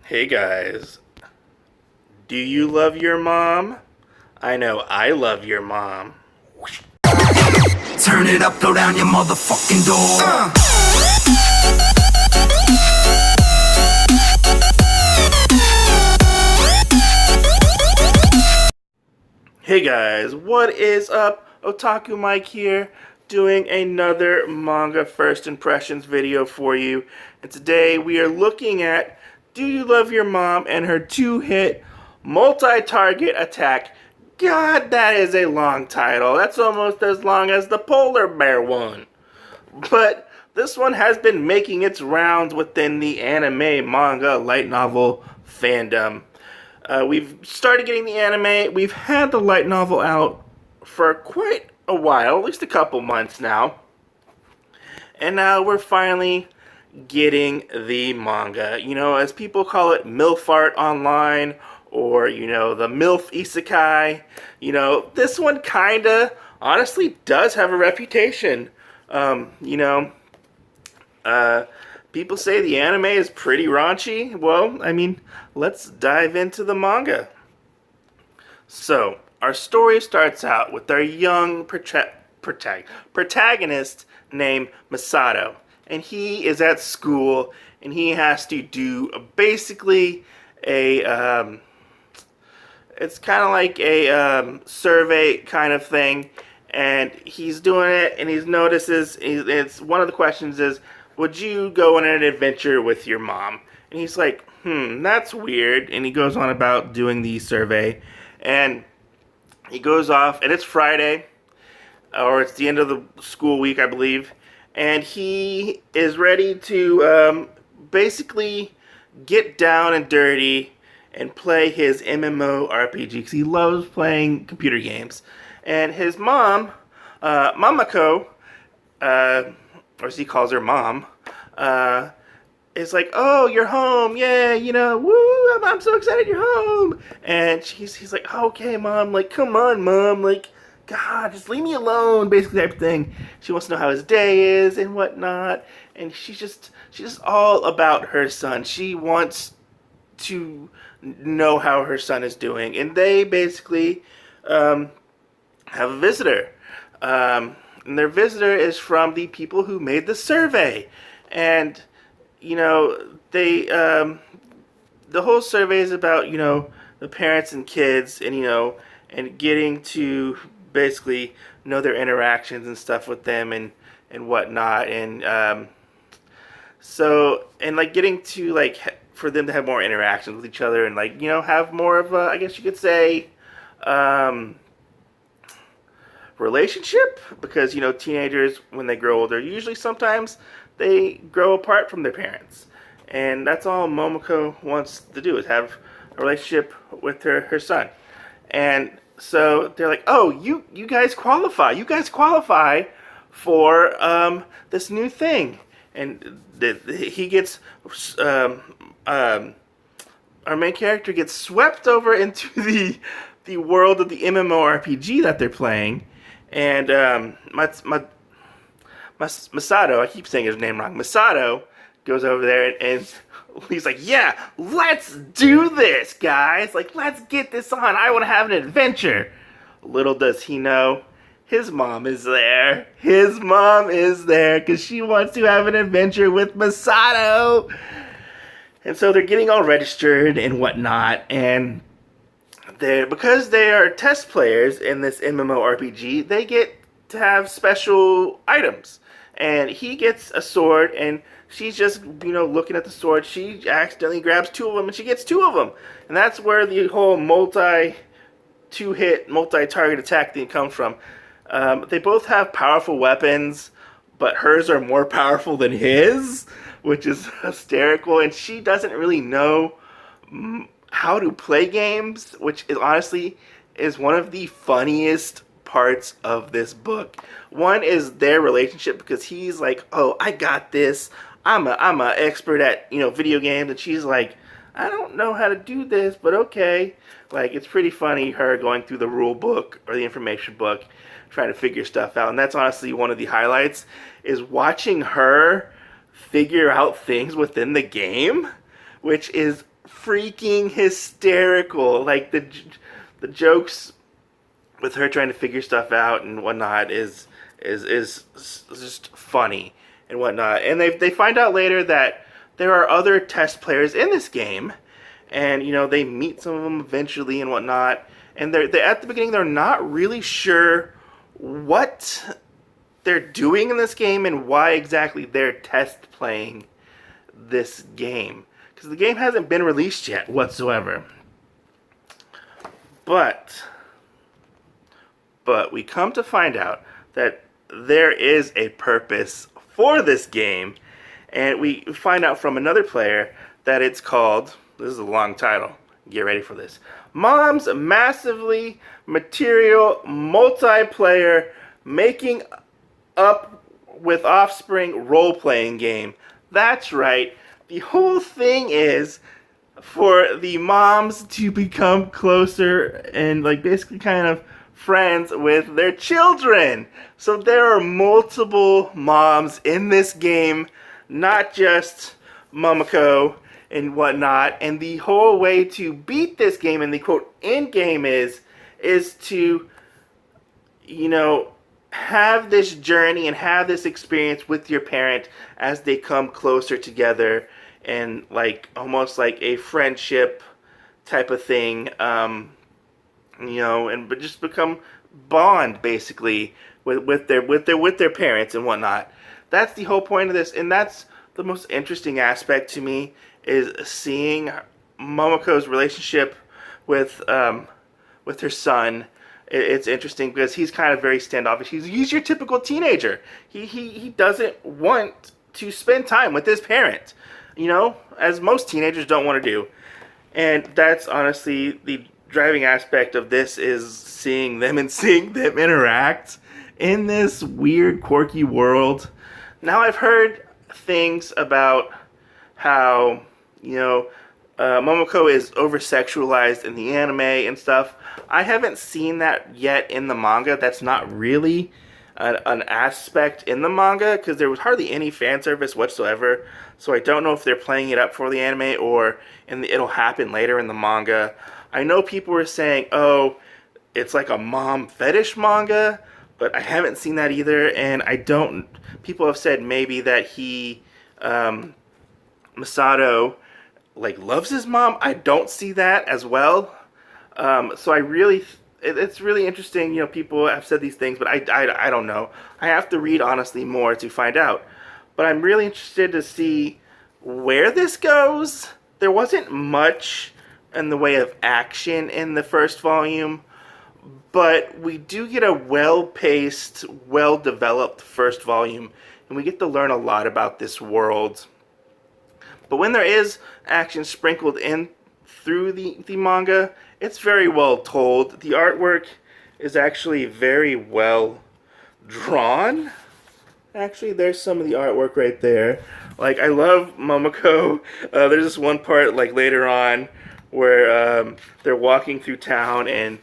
Hey guys, do you love your mom? I know I love your mom. Turn it up, throw down your motherfucking door. Hey guys, what is up? Otaku Mike here, doing another manga first impressions video for you. And today we are looking at Do You Love Your Mom and her two-hit multi-target attack. God, that is a long title. That's almost as long as the polar bear one. But this one has been making its rounds within the anime, manga, light novel fandom. We've started getting the anime. We've had the light novel out for quite a while, at least a couple months now. And now we're finally getting the manga. You know, as people call it, MILF art online, or, you know, the MILF isekai. You know, this one kinda, honestly, does have a reputation. You know, people say the anime is pretty raunchy. Well, I mean, let's dive into the manga. So, our story starts out with our young protagonist named Masato. And he is at school, and he has to do basically a, it's kind of like a survey kind of thing. And he's doing it, and he notices, it's one of the questions is, would you go on an adventure with your mom? And he's like, that's weird. And he goes on about doing the survey. And he goes off, and it's Friday, or it's the end of the school week, I believe. And he is ready to basically get down and dirty and play his MMORPG, because he loves playing computer games. And his mom, Mamako, or as he calls her mom, is like, oh, you're home, yeah, you know, woo, I'm so excited you're home. And he's like, okay, mom, like, come on, mom, like, God, just leave me alone, basically type of thing. She wants to know how his day is and whatnot, and she's just all about her son. She wants to know how her son is doing, and they basically have a visitor. And their visitor is from the people who made the survey. And, you know, they, the whole survey is about, you know, the parents and kids and, you know, and getting to basically know their interactions and stuff with them and whatnot. And, so, and like getting to like, for them to have more interactions with each other and like, you know, have more of a, I guess you could say, relationship, because you know teenagers when they grow older usually sometimes they grow apart from their parents, and that's all Momoko wants to do is have a relationship with her son. And so they're like, oh, you guys qualify for this new thing. And he gets our main character gets swept over into the world of the MMORPG that they're playing. And Masato, I keep saying his name wrong. Masato goes over there and he's like, yeah, let's do this, guys. Like, let's get this on. I want to have an adventure. Little does he know, his mom is there. His mom is there because she wants to have an adventure with Masato. And so they're getting all registered and whatnot. And because they are test players in this MMORPG, they get to have special items. And he gets a sword, and she's just, you know, looking at the sword. She accidentally grabs two of them, and she gets two of them. And that's where the whole two-hit, multi-target attack thing comes from. They both have powerful weapons, but hers are more powerful than his, which is hysterical. And she doesn't really know how to play games, which is honestly is one of the funniest parts of this book. One is their relationship, because he's like, oh, I got this. I'm a expert at, you know, video games, and she's like, I don't know how to do this, but okay. Like, it's pretty funny, her going through the rule book or the information book, trying to figure stuff out. And that's honestly one of the highlights, is watching her figure out things within the game, which is freaking hysterical. Like the jokes with her trying to figure stuff out and whatnot is just funny and whatnot. And they find out later that there are other test players in this game, and they meet some of them eventually and whatnot. And they're at the beginning they're not really sure what they're doing in this game and why exactly they're test playing this game, because the game hasn't been released yet whatsoever. But we come to find out that there is a purpose for this game, and we find out from another player that it's called, this is a long title, get ready for this, Mom's Massively Material Multiplayer Making Up with Offspring Role-Playing Game. That's right, the whole thing is for the moms to become closer and basically kind of friends with their children. So there are multiple moms in this game, not just Momoko and whatnot. And the whole way to beat this game, and the quote end game is to have this journey and have this experience with your parent as they come closer together, and almost like a friendship type of thing. But just become bond basically with their parents and whatnot. That's the whole point of this, and that's the most interesting aspect to me, is seeing Momoko's relationship with her son. It's interesting because he's kind of very standoffish. He's your typical teenager. He doesn't want to spend time with his parent, as most teenagers don't want to do. And that's honestly the driving aspect of this, is seeing them interact in this weird, quirky world. Now, I've heard things about how, Momoko is over-sexualized in the anime and stuff. I haven't seen that yet in the manga. That's not really an aspect in the manga, because there was hardly any fan service whatsoever. So I don't know if they're playing it up for the anime or it'll happen later in the manga. I know people were saying, oh, it's like a mom fetish manga, but I haven't seen that either. And people have said maybe that Masato, loves his mom. I don't see that as well. So it's really interesting. People have said these things, but I don't know. I have to read honestly more to find out. But I'm really interested to see where this goes. There wasn't much in the way of action in the first volume, but we do get a well-paced, well-developed first volume, and we get to learn a lot about this world. But when there is action sprinkled in through the manga, it's very well told. The artwork is actually very well drawn. Actually, there's some of the artwork right there. I love Momoko. There's this one part later on where they're walking through town, and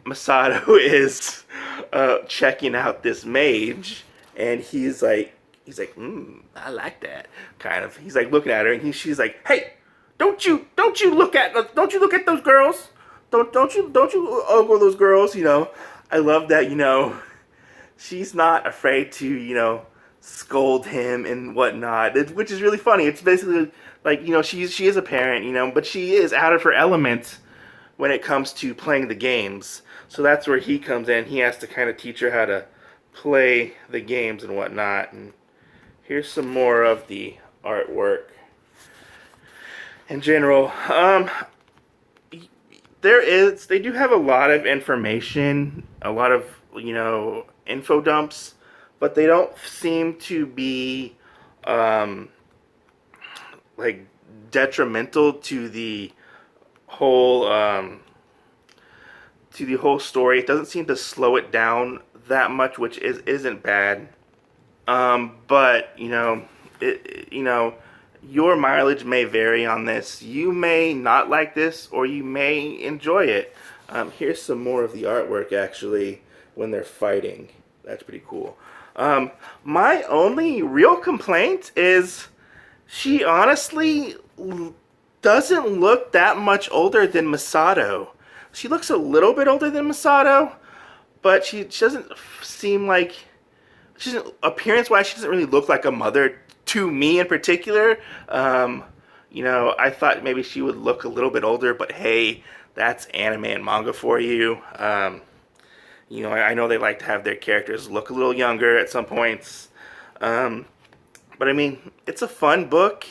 Masato is checking out this mage, and he's like, I like that, kind of. He's looking at her, and she's like, hey, don't you look at those girls? Don't you ogle those girls? I love that. She's not afraid to scold him and whatnot, which is really funny. It's basically she is a parent, but she is out of her element when it comes to playing the games. So that's where he comes in. He has to kind of teach her how to play the games and whatnot. And here's some more of the artwork. In general, they do have a lot of information, a lot of info dumps, but they don't seem to be detrimental to the whole story. It doesn't seem to slow it down that much, which isn't bad. But your mileage may vary on this. You may not like this, or you may enjoy it. Here's some more of the artwork, actually, when they're fighting. That's pretty cool. My only real complaint is she honestly doesn't look that much older than Masato. She looks a little bit older than Masato, but she doesn't seem like, she doesn't, appearance-wise, she doesn't really look like a mother to me in particular. You know, I thought maybe she would look a little bit older, but hey, that's anime and manga for you. You know, I know they like to have their characters look a little younger at some points. But I mean, it's a fun book.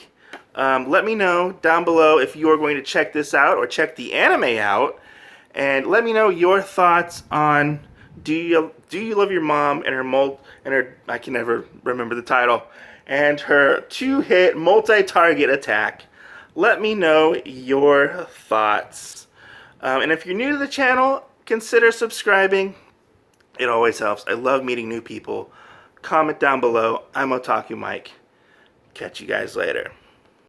Let me know down below if you are going to check this out or check the anime out. And let me know your thoughts on do you love your mom and her I can never remember the title, and her 2-hit multi-target attack. Let me know your thoughts. And if you're new to the channel, consider subscribing. It always helps. I love meeting new people. Comment down below. I'm Otaku Mike. Catch you guys later.